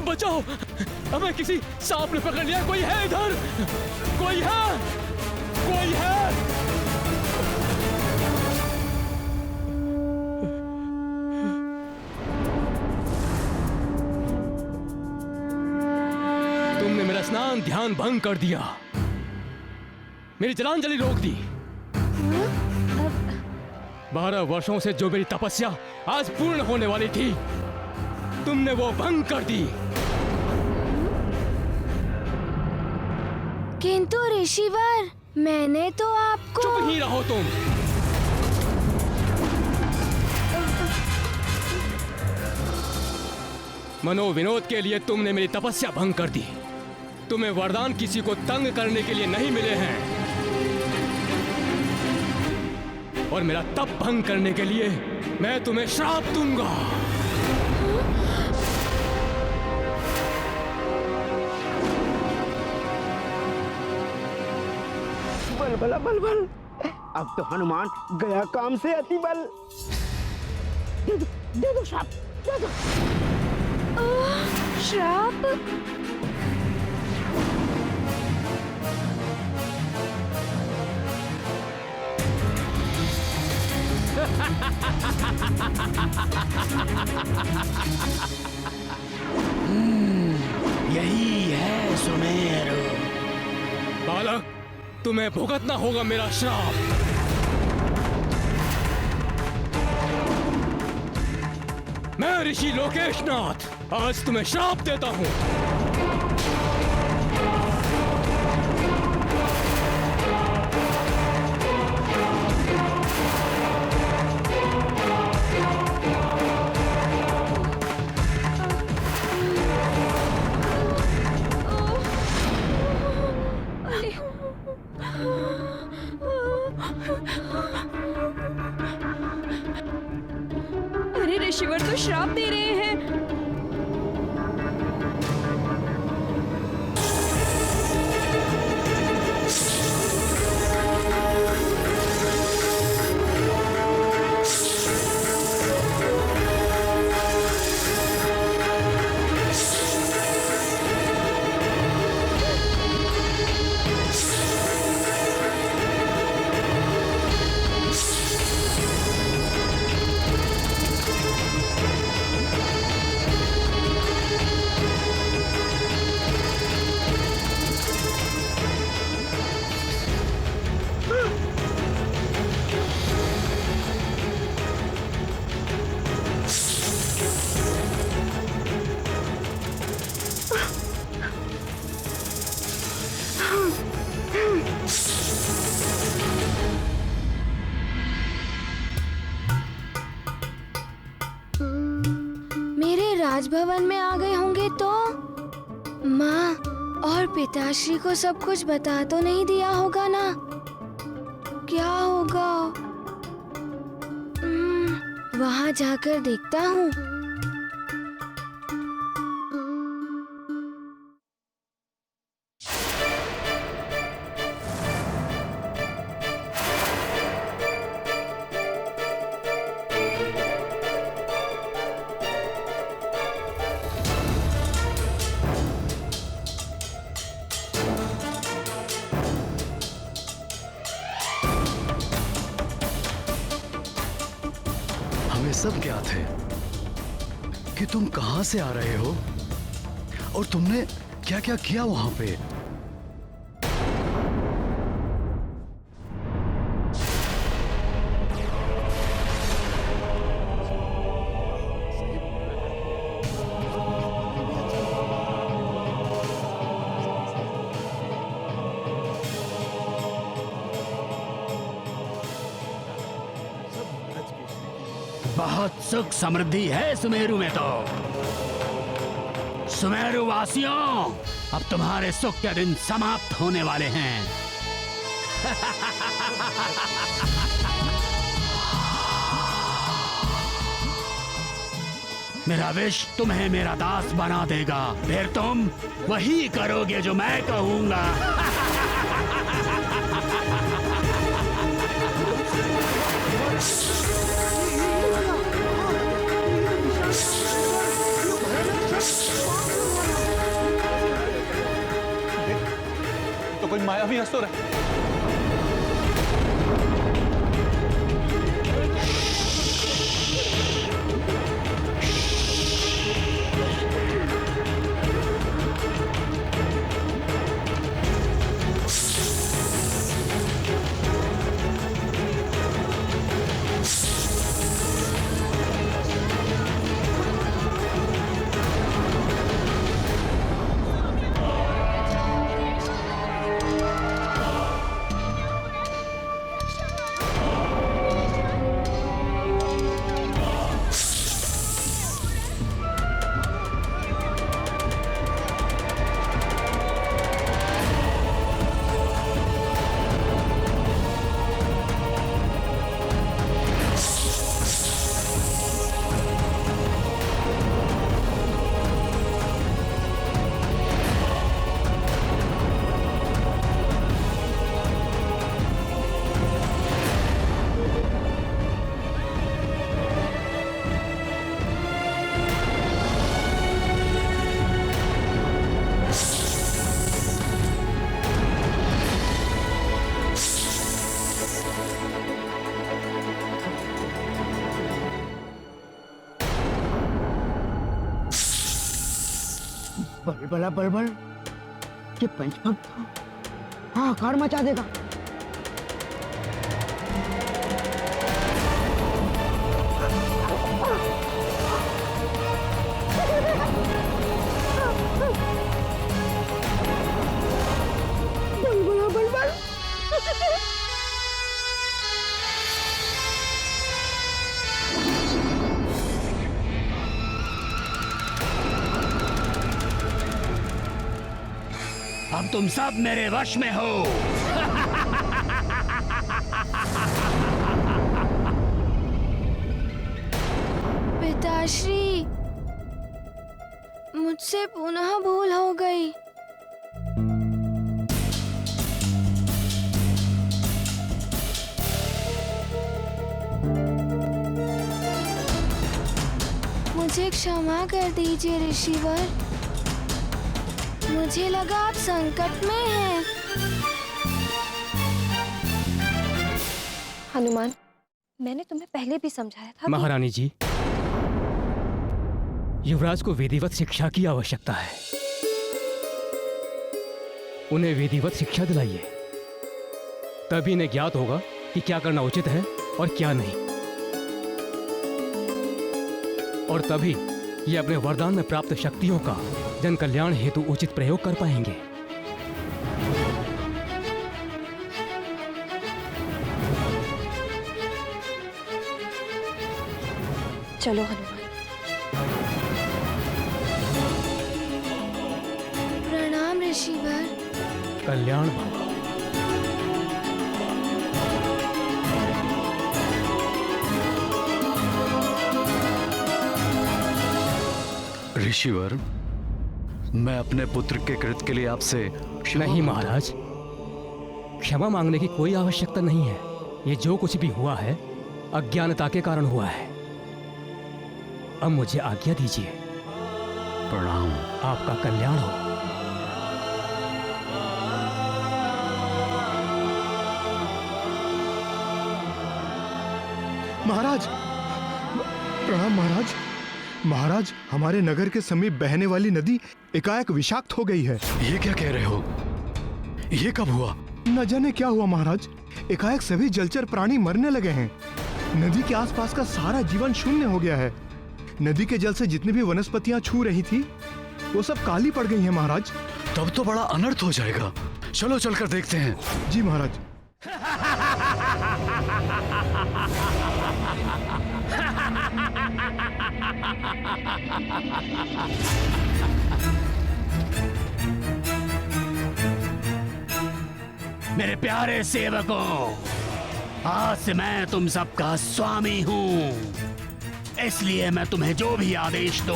बचाओ, हमें किसी सांप ने पकड़ लिया। कोई है इधर? कोई है? कोई है? तुमने मेरा स्नान ध्यान भंग कर दिया, मेरी जलांजलि रोक दी। 12 वर्षों से जो मेरी तपस्या आज पूर्ण होने वाली थी, तुमने वो भंग कर दी। किंतु ऋषिवर, मैंने तो आपको। चुप ही रहो तुम। मनोविनोद के लिए तुमने मेरी तपस्या भंग कर दी। तुम्हें वरदान किसी को तंग करने के लिए नहीं मिले हैं, और मेरा तप भंग करने के लिए मैं तुम्हें श्राप दूंगा। बल बल बल बल, अब तो हनुमान गया काम से अति बल। दे दो श्राप, दे दो। श्राप? यही है सुमेरु। बालक, तुम्हें भुगतना होगा मेरा श्राप। मैं ऋषि लोकेशनाथ आज तुम्हें श्राप देता हूं। अरे ऋषिवर तो श्राप दे रहे हैं। राजभवन में आ गए होंगे तो माँ और पिताश्री को सब कुछ बता तो नहीं दिया होगा ना? क्या होगा? वहाँ जाकर देखता हूँ। सब ज्ञात है कि तुम कहां से आ रहे हो और तुमने क्या क्या किया वहां पे। बहुत सुख समृद्धि है सुमेरु में तो। सुमेरु वासियों, अब तुम्हारे सुख के दिन समाप्त होने वाले हैं। मेरा विष तुम्हें मेरा दास बना देगा, फिर तुम वही करोगे जो मैं कहूंगा। अभी हंस तो रहे। बलबला बलबल, ये पंचभक्त हाँ कार मचा देगा। बलबला बलबल अब तुम सब मेरे वश में हो। पिताश्री, मुझसे पुनः भूल हो गई। मुझे क्षमा कर दीजिए ऋषिवर, मुझे लगा आप संकट में हैं। हनुमान, मैंने तुम्हें पहले भी समझाया था। महारानी जी, युवराज को विधिवत शिक्षा की आवश्यकता है। उन्हें विधिवत शिक्षा दिलाइए, तभी इन्हें ज्ञात होगा कि क्या करना उचित है और क्या नहीं, और तभी ये अपने वरदान में प्राप्त शक्तियों का जन कल्याण हेतु उचित प्रयोग कर पाएंगे। चलो हनुमान। प्रणाम ऋषिवर। कल्याण भव। ऋषिवर, मैं अपने पुत्र के कृत्य के लिए आपसे नहीं महाराज, क्षमा मांगने की कोई आवश्यकता नहीं है। ये जो कुछ भी हुआ है अज्ञानता के कारण हुआ है। अब मुझे आज्ञा दीजिए। प्रणाम। आपका कल्याण हो। महाराज, प्रणाम महाराज। महाराज, हमारे नगर के समीप बहने वाली नदी एकाएक विषाक्त हो गई है। ये क्या कह रहे हो? ये कब हुआ? न जाने क्या हुआ महाराज, एकाएक सभी जलचर प्राणी मरने लगे हैं। नदी के आसपास का सारा जीवन शून्य हो गया है। नदी के जल से जितनी भी वनस्पतियां छू रही थी वो सब काली पड़ गई हैं महाराज। तब तो बड़ा अनर्थ हो जाएगा। चलो चलकर देखते हैं। जी महाराज। मेरे प्यारे सेवकों, आज से मैं तुम सबका स्वामी हूँ, इसलिए मैं तुम्हें जो भी आदेश दूं